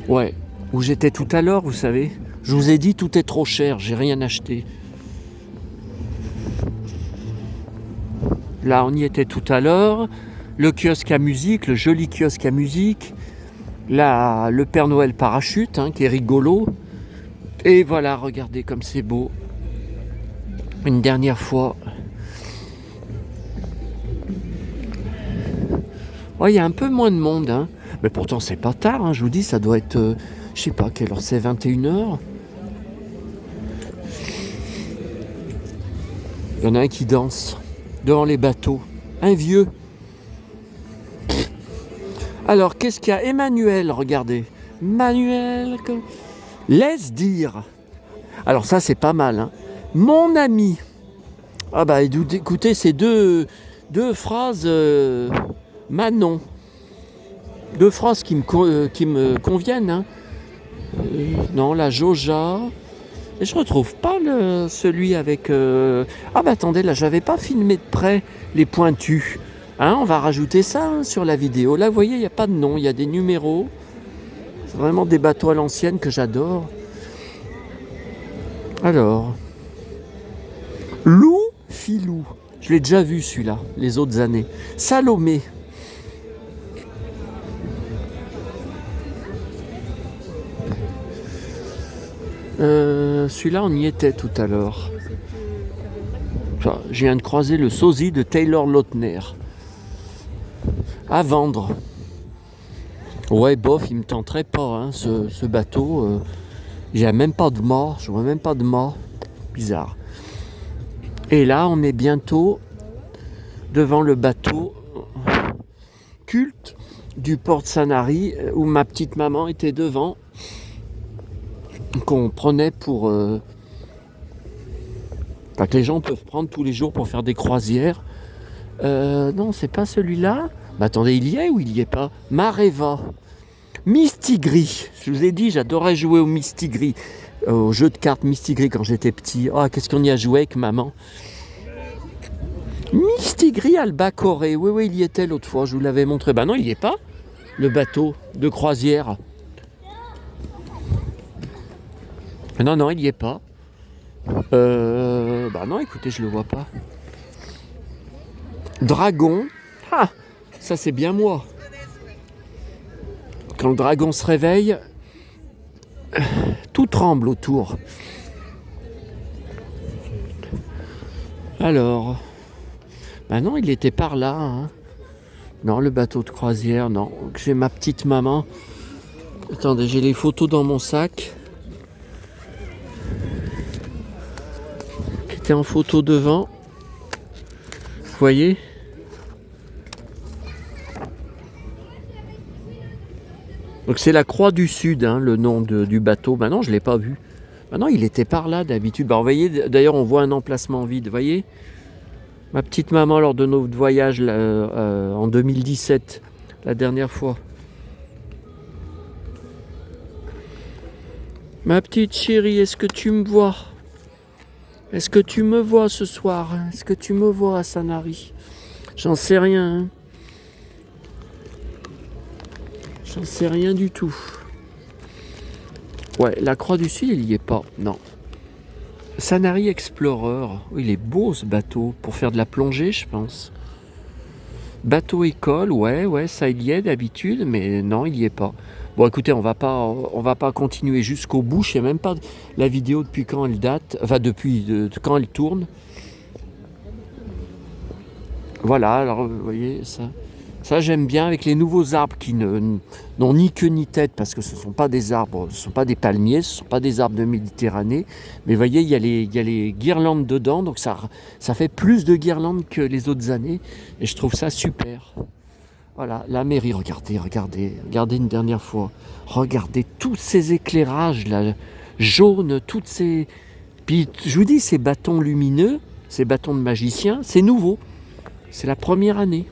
Ouais, où j'étais tout à l'heure, vous savez. Je vous ai dit tout est trop cher, j'ai rien acheté. Là, on y était tout à l'heure. Le kiosque à musique, le joli kiosque à musique. Là, le Père Noël parachute, hein, qui est rigolo. Et voilà, regardez comme c'est beau. Une dernière fois. Ouais, il y a un peu moins de monde, hein. Mais pourtant, c'est pas tard, hein. Je vous dis, ça doit être, je sais pas, quelle heure c'est, 21h. Il y en a un qui danse devant les bateaux. Un vieux. Alors, qu'est-ce qu'il y a? Emmanuel, regardez. Manuel, laisse dire. Alors ça, c'est pas mal, hein. Mon ami. Ah bah, écoutez, ces deux phrases, Manon. Deux phrases qui me conviennent, hein. Non, la Joja. Et je retrouve pas celui avec... Ah bah attendez, là, j'avais pas filmé de près les pointus. Hein, on va rajouter ça, hein, sur la vidéo. Là, vous voyez, il n'y a pas de nom, il y a des numéros. C'est vraiment des bateaux à l'ancienne que j'adore. Alors, Lou Filou. Je l'ai déjà vu celui-là, les autres années. Salomé. Celui-là, on y était tout à l'heure. Enfin, je viens de croiser le sosie de Taylor Lautner. À vendre. Ouais, bof, il me tenterait pas, hein, ce bateau. J'ai même pas de mât, je vois même pas de mât. Bizarre. Et là, on est bientôt devant le bateau culte du port de Sanary, où ma petite maman était devant, qu'on prenait pour... Enfin, que les gens peuvent prendre tous les jours pour faire des croisières. Non, c'est pas celui-là. Bah attendez, il y est ou il y est pas? Mareva. Mistigris. Je vous ai dit, j'adorais jouer au Mistigris. Au jeu de cartes Mistigris quand j'étais petit. Oh, qu'est-ce qu'on y a joué avec maman? Mistigris Albacore. Oui, oui, il y était l'autre fois, je vous l'avais montré. Bah non, il y est pas. Le bateau de croisière. Non, non, il y est pas. Bah non, écoutez, je le vois pas. Dragon. Ah, ça c'est bien moi. Quand le dragon se réveille, tout tremble autour. Alors, bah non, il était par là, hein. Non, le bateau de croisière, non. J'ai ma petite maman. Attendez, j'ai les photos dans mon sac. Qui était en photo devant. Vous voyez? Donc c'est la Croix du Sud, hein, le nom du bateau. Maintenant, je ne l'ai pas vu. Maintenant, il était par là d'habitude. Bah, vous voyez, d'ailleurs, on voit un emplacement vide. Vous voyez? Ma petite maman, lors de notre voyage là, en 2017, la dernière fois. Ma petite chérie, est-ce que tu me vois? Est-ce que tu me vois ce soir? Est-ce que tu me vois à Sanary? J'en sais rien. Hein. J'en sais rien du tout. Ouais, la Croix du Sud, il y est pas. Non. Sanary Explorer. Oh, il est beau ce bateau. Pour faire de la plongée, je pense. Bateau école, ouais, ça il y est d'habitude, mais non, il y est pas. Bon, écoutez, on va pas continuer jusqu'au bout. Je sais même pas la vidéo depuis quand elle date. Enfin, depuis quand elle tourne. Voilà, alors vous voyez ça. Ça j'aime bien avec les nouveaux arbres qui n'ont ni queue ni tête parce que ce ne sont pas des arbres, ce ne sont pas des palmiers, ce ne sont pas des arbres de Méditerranée. Mais vous voyez, il y a les guirlandes dedans, donc ça fait plus de guirlandes que les autres années. Et je trouve ça super. Voilà, la mairie, regardez une dernière fois. Regardez tous ces éclairages là, jaunes, toutes ces... Puis je vous dis, ces bâtons lumineux, ces bâtons de magicien, c'est nouveau. C'est la première année.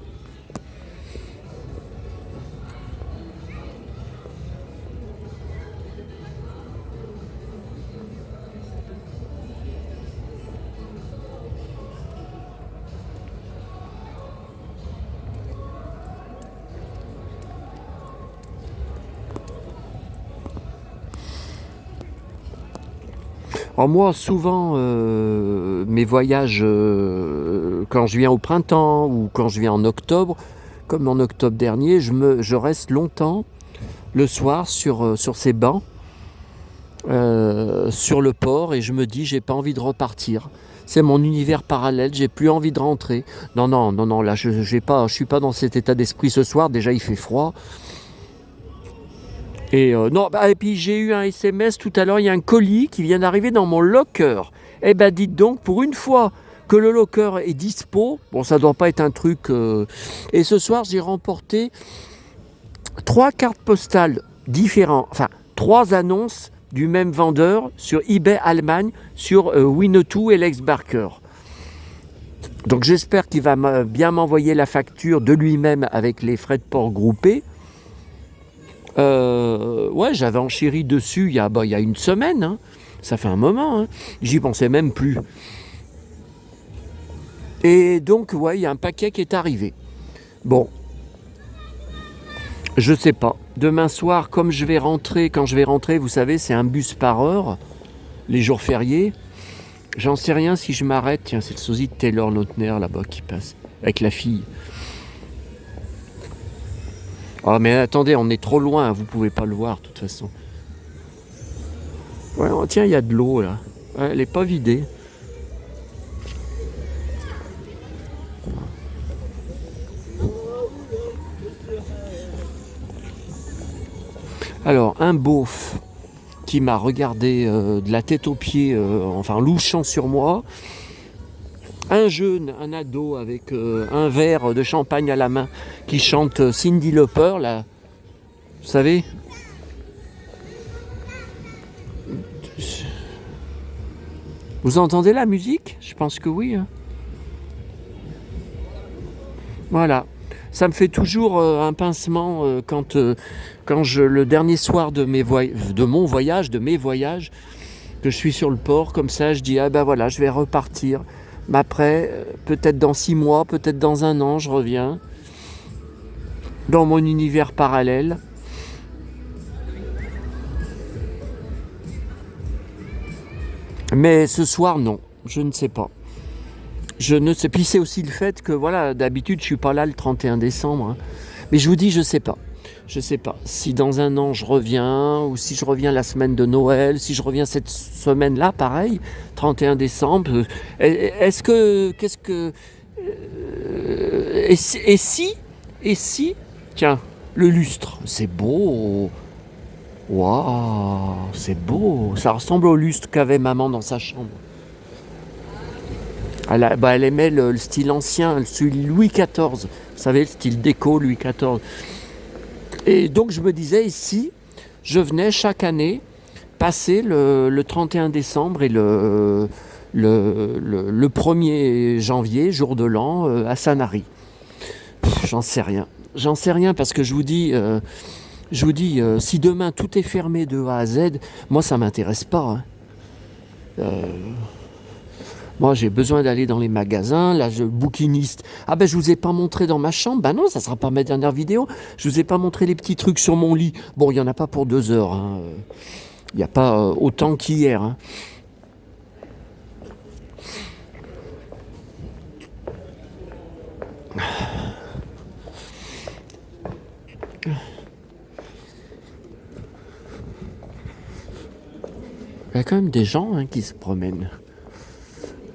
Alors moi, souvent, mes voyages, quand je viens au printemps ou quand je viens en octobre, comme en octobre dernier, je reste longtemps le soir sur ces bancs, sur le port, et je me dis, j'ai pas envie de repartir. C'est mon univers parallèle, j'ai plus envie de rentrer. Non, là, je suis pas dans cet état d'esprit ce soir. Déjà, il fait froid. Et non, et puis j'ai eu un SMS tout à l'heure, il y a un colis qui vient d'arriver dans mon locker. Eh ben dites donc, pour une fois que le locker est dispo, bon ça doit pas être un truc... Et ce soir j'ai remporté 3 cartes postales différentes, enfin 3 annonces du même vendeur sur eBay Allemagne, sur Winnetou et Lex Barker. Donc j'espère qu'il va bien m'envoyer la facture de lui-même avec les frais de port groupés. Ouais, j'avais enchéri dessus il y a une semaine. Hein. Ça fait un moment. Hein. J'y pensais même plus. Et donc, ouais, il y a un paquet qui est arrivé. Bon, je sais pas. Demain soir, comme je vais rentrer, quand je vais rentrer, vous savez, c'est un bus par heure, les jours fériés. J'en sais rien si je m'arrête. Tiens, c'est le sosie de Taylor Lautner là-bas qui passe, avec la fille. Ah, mais attendez, on est trop loin, vous pouvez pas le voir de toute façon. Ouais, oh, tiens, il y a de l'eau là. Ouais, elle n'est pas vidée. Alors, un beauf qui m'a regardé de la tête aux pieds, enfin louchant sur moi. Un jeune, un ado avec un verre de champagne à la main qui chante Cyndi Lauper, là. Vous savez? Vous entendez la musique? Je pense que oui. Hein. Voilà. Ça me fait toujours un pincement quand le dernier soir de mes voyages, que je suis sur le port, comme ça, je dis, ah ben voilà, je vais repartir. Mais après, peut-être dans 6 mois, peut-être dans 1 an, je reviens dans mon univers parallèle. Mais ce soir, non, je ne sais pas. Je ne sais. Puis c'est aussi le fait que, voilà, d'habitude, je suis pas là le 31 décembre. Hein. Mais je vous dis, je sais pas. Je sais pas. Si dans 1 an je reviens, ou si je reviens la semaine de Noël, si je reviens cette semaine-là, pareil, 31 décembre. Est-ce que. Qu'est-ce que. Et si. Tiens, le lustre, c'est beau. Waouh, c'est beau. Ça ressemble au lustre qu'avait maman dans sa chambre. Elle aimait le style ancien, celui Louis XIV. Vous savez, le style déco Louis XIV. Et donc je me disais, ici, je venais chaque année passer le 31 décembre et le 1er janvier, jour de l'an, à Sanary. J'en sais rien. J'en sais rien parce que je vous dis, je vous dis, si demain tout est fermé de A à Z, moi ça m'intéresse pas, hein. Moi j'ai besoin d'aller dans les magasins, là je bouquiniste. Ah ben je vous ai pas montré dans ma chambre, ben non, ça sera pas ma dernière vidéo. Je vous ai pas montré les petits trucs sur mon lit. Bon, il y en a pas pour 2 heures, hein. Il n'y a pas autant qu'hier, hein. Il y a quand même des gens, hein, qui se promènent.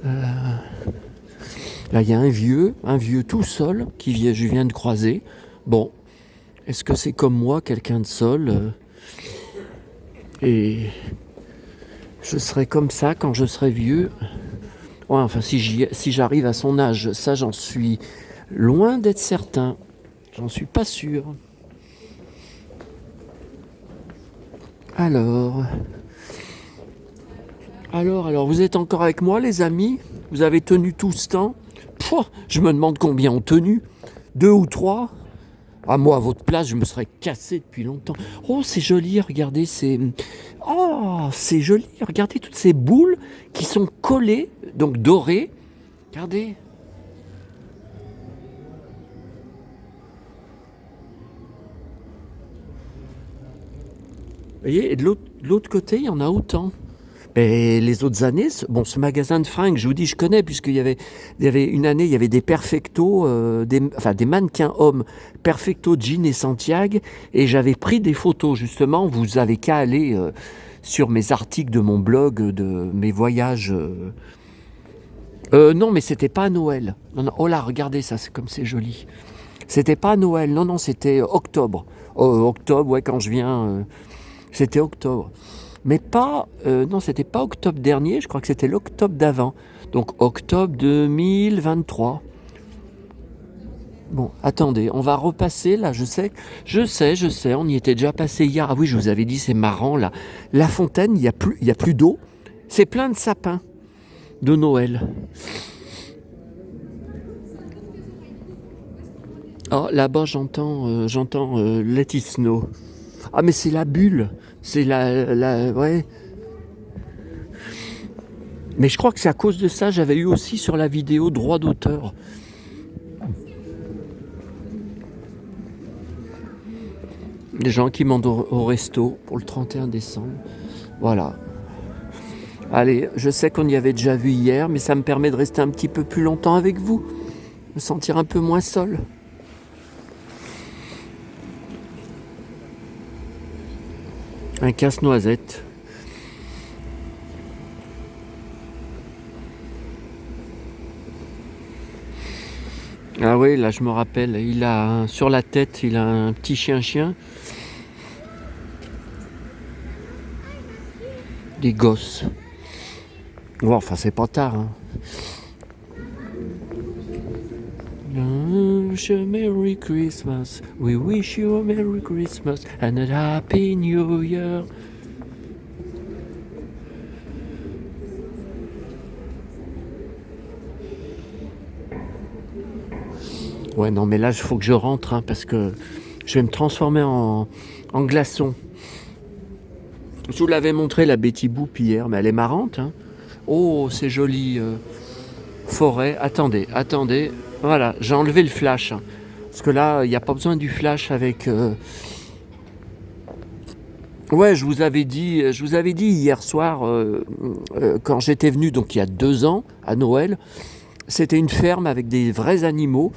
Là, il y a un vieux tout seul, je viens de croiser. Bon, est-ce que c'est comme moi, quelqu'un de seul et je serai comme ça quand je serai vieux. Ouais, enfin, si j'arrive à son âge, ça j'en suis loin d'être certain. J'en suis pas sûr. Alors, vous êtes encore avec moi, les amis? Vous avez tenu tout ce temps? Pouah, je me demande combien ont tenu. 2 ou 3? Ah, moi, à votre place, je me serais cassé depuis longtemps. Oh, c'est joli, regardez, oh, c'est joli, regardez toutes ces boules qui sont collées, donc dorées. Regardez. Vous voyez, et de l'autre côté, il y en a autant. Et les autres années, ce magasin de fringues, je vous dis, je connais, puisqu'il y avait une année, il y avait des perfectos, des mannequins hommes, perfecto, jean et Santiago, et j'avais pris des photos, justement. Vous avez qu'à aller sur mes articles de mon blog, de mes voyages. Non, mais c'était pas à Noël. Non, non, oh là, regardez ça, c'est comme c'est joli. C'était pas à Noël, non, non, c'était octobre. Octobre, ouais, quand je viens, c'était octobre. Mais pas, non, c'était pas octobre dernier, je crois que c'était l'octobre d'avant. Donc octobre 2023. Bon, attendez, on va repasser là, je sais, on y était déjà passé hier. Ah oui, je vous avais dit, c'est marrant là. La fontaine, il y a plus d'eau. C'est plein de sapins de Noël. Oh, là-bas, j'entends Let It Snow. Ah, mais c'est la bulle. C'est ouais. Mais je crois que c'est à cause de ça, j'avais eu aussi sur la vidéo droit d'auteur. Des gens qui m'ont au resto pour le 31 décembre. Voilà. Allez, je sais qu'on y avait déjà vu hier, mais ça me permet de rester un petit peu plus longtemps avec vous. Me sentir un peu moins seul. Un casse-noisette. Ah oui, là je me rappelle, sur la tête, il a un petit chien. Des gosses. Ouais, enfin c'est pas tard, hein. Wish you a Merry Christmas. We wish you a Merry Christmas and a Happy New Year. Ouais, non, mais là, il faut que je rentre, hein, parce que je vais me transformer en glaçon. Je vous l'avais montré, la Betty Boop hier, mais elle est marrante, hein. Oh, c'est joli. Forêt. Attendez. Voilà, j'ai enlevé le flash, hein, parce que là, il n'y a pas besoin du flash avec... Ouais, je vous avais dit hier soir, quand j'étais venu, donc il y a 2 ans, à Noël, c'était une ferme avec des vrais animaux.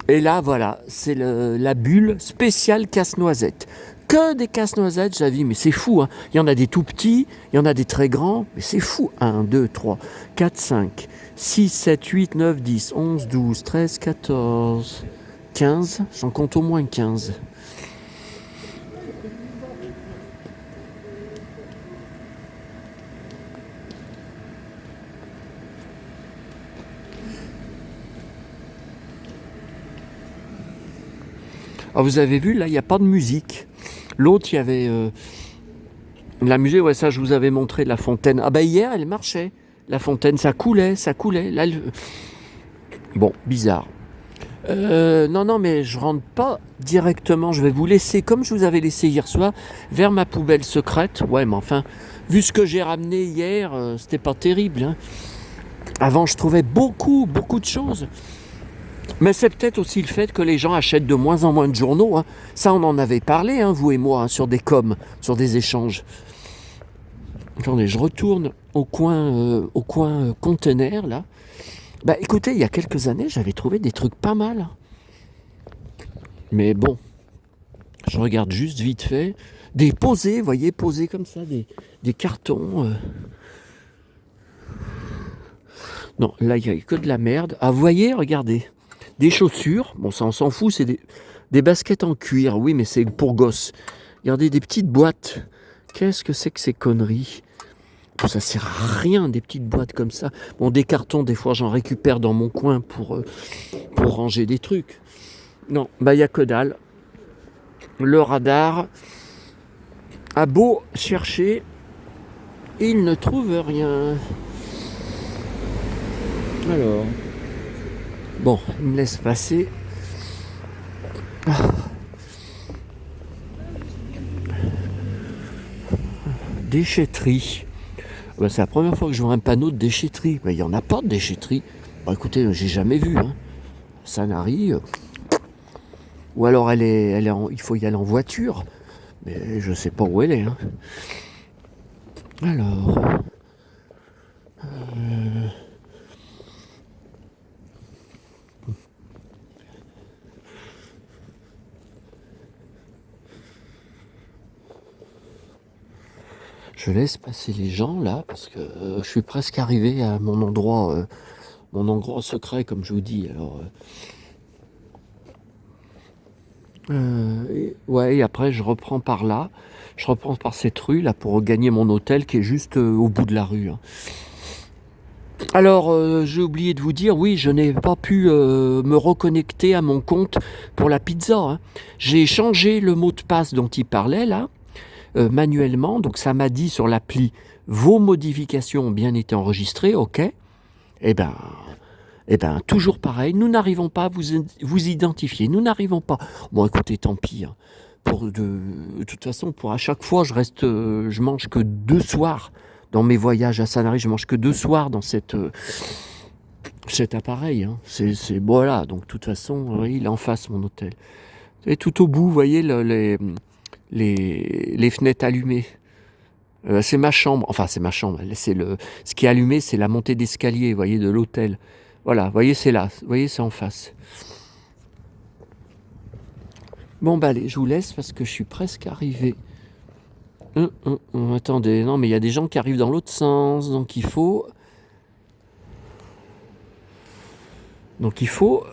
Et là, voilà, c'est la bulle spéciale casse-noisette. Que des casse-noisettes, j'avais dit, mais c'est fou, hein. Il y en a des tout petits, il y en a des très grands, mais c'est fou. 1, 2, 3, 4, 5, 6, 7, 8, 9, 10, 11, 12, 13, 14, 15. J'en compte au moins 15. Ah, vous avez vu, là, il n'y a pas de musique. L'autre, il y avait la musique, ouais, ça, je vous avais montré la fontaine. Ah, bah, hier, elle marchait. La fontaine, ça coulait. Là, bon, bizarre. Non, non, mais je rentre pas directement. Je vais vous laisser, comme je vous avais laissé hier soir, vers ma poubelle secrète. Ouais, mais enfin, vu ce que j'ai ramené hier, c'était pas terrible, hein. Avant, je trouvais beaucoup, beaucoup de choses. Mais c'est peut-être aussi le fait que les gens achètent de moins en moins de journaux, hein. Ça, on en avait parlé, hein, vous et moi, hein, sur des coms, sur des échanges. Attendez, je retourne au coin conteneur, là. Bah écoutez, il y a quelques années, j'avais trouvé des trucs pas mal. Mais bon, je regarde juste vite fait. Des posés, vous voyez, posés comme ça, des cartons. Non, là, il n'y a que de la merde. Ah, vous voyez, regardez. Des chaussures. Bon, ça, on s'en fout, c'est des baskets en cuir. Oui, mais c'est pour gosses. Regardez, des petites boîtes. Qu'est-ce que c'est que ces conneries? Bon, ça sert à rien, des petites boîtes comme ça. Bon, des cartons, des fois, j'en récupère dans mon coin pour ranger des trucs. Non, bah, il n'y a que dalle. Le radar a beau chercher, il ne trouve rien. Alors, bon, il me laisse passer. Déchetterie. Bah, c'est la première fois que je vois un panneau de déchetterie. Bah, il n'y en a pas de déchetterie. Bah, écoutez, j'ai jamais vu. Hein. Sanary. Ou alors il faut y aller en voiture. Mais je sais pas où elle est. Hein. Alors. Je laisse passer les gens là parce que je suis presque arrivé à mon endroit secret, comme je vous dis. Alors, ouais, et après je reprends par là. Je reprends par cette rue là pour regagner mon hôtel qui est juste au bout de la rue. Hein. Alors, j'ai oublié de vous dire, oui, je n'ai pas pu me reconnecter à mon compte pour la pizza. Hein. J'ai changé le mot de passe dont il parlait là, manuellement. Donc ça m'a dit sur l'appli, vos modifications ont bien été enregistrées, ok. Eh ben, toujours pareil, nous n'arrivons pas à vous identifier, nous n'arrivons pas. Bon, écoutez, tant pis. Hein. De toute façon, pour à chaque fois, je mange que 2 soirs dans mes voyages à Sanary, je mange que 2 soirs dans cet appareil. Hein. Voilà, donc de toute façon, oui, il est en face mon hôtel. Et tout au bout, vous voyez les fenêtres allumées. C'est ma chambre, enfin c'est ma chambre. Ce qui est allumé, c'est la montée d'escalier, vous voyez, de l'hôtel. Voilà, vous voyez, c'est là, vous voyez, c'est en face. Bon, bah allez, je vous laisse parce que je suis presque arrivé. Attendez, non, mais il y a des gens qui arrivent dans l'autre sens, donc il faut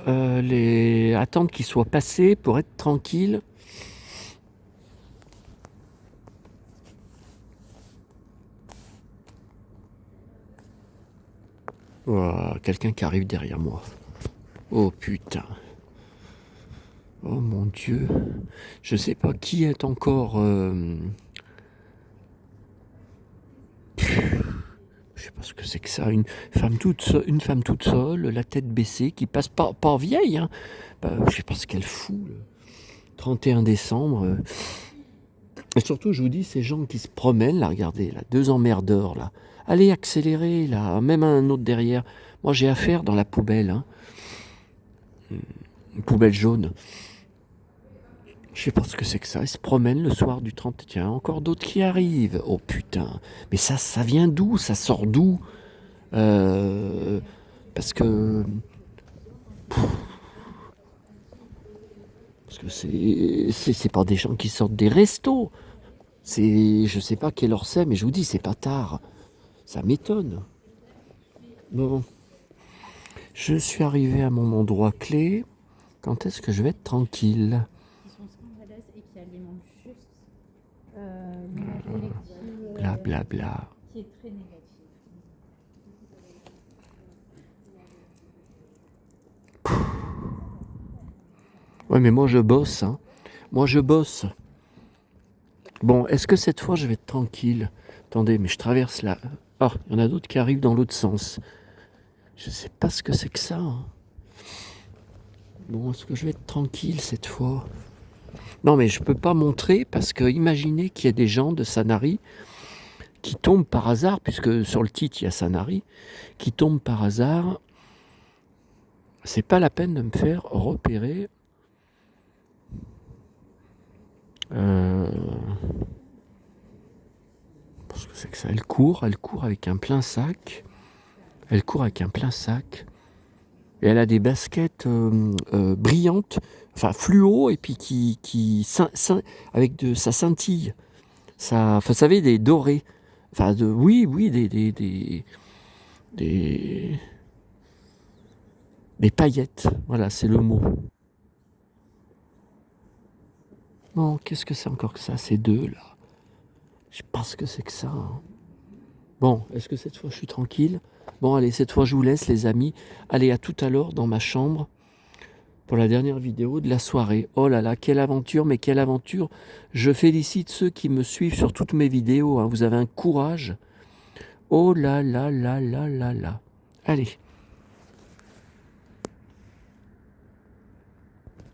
les attendre qu'ils soient passés pour être tranquille. Oh, quelqu'un qui arrive derrière moi. Oh putain. Oh mon Dieu. Je sais pas qui est encore. Je sais pas ce que c'est que ça. Une femme toute seule, la tête baissée, qui passe pas vieille. Hein. Bah, je sais pas ce qu'elle fout. Le 31 décembre. Et surtout, je vous dis, ces gens qui se promènent, là, regardez, là, 2 emmerdeurs, là. Allez, accélérez, là, même un autre derrière. Moi, j'ai affaire dans la poubelle, hein. Une poubelle jaune. Je sais pas ce que c'est que ça. Ils se promènent le soir du 30. Tiens, encore d'autres qui arrivent. Oh putain. Mais ça vient d'où? Ça sort d'où? Parce que... Parce que c'est pas des gens qui sortent des restos. Je sais pas quelle heure c'est, mais je vous dis, c'est pas tard. Ça m'étonne. Bon, je suis arrivé à mon endroit clé. Quand est-ce que je vais être tranquille? Qui sont scandaleuses et qui alimentent juste l'image collective Bla bla bla. qui est très négative. Ouais, mais moi je bosse. Hein. Moi je bosse. Bon, est-ce que cette fois je vais être tranquille? Attendez, mais je traverse là. Ah, il y en a d'autres qui arrivent dans l'autre sens. Je sais pas ce que c'est que ça. Hein. Bon, est-ce que je vais être tranquille cette fois? Non, mais je peux pas montrer parce que imaginez qu'il y a des gens de Sanary qui tombent par hasard, puisque sur le titre il y a Sanary, qui tombent par hasard. C'est pas la peine de me faire repérer. Parce que c'est que ça, elle court avec un plein sac. Elle court avec un plein sac. Et elle a des baskets brillantes, enfin fluo, et puis avec de ça scintille. Ça, enfin, vous savez, des dorés. Enfin, oui, des paillettes. Voilà, c'est le mot. Non, qu'est-ce que c'est encore que ça, ces deux là? Je sais pas ce que c'est que ça. Hein. Bon, est-ce que cette fois je suis tranquille? Bon, allez, cette fois je vous laisse, les amis. Allez, à tout à l'heure dans ma chambre pour la dernière vidéo de la soirée. Oh là là, quelle aventure, mais quelle aventure. Je félicite ceux qui me suivent sur toutes mes vidéos. Hein. Vous avez un courage. Oh là là là là là là. Allez.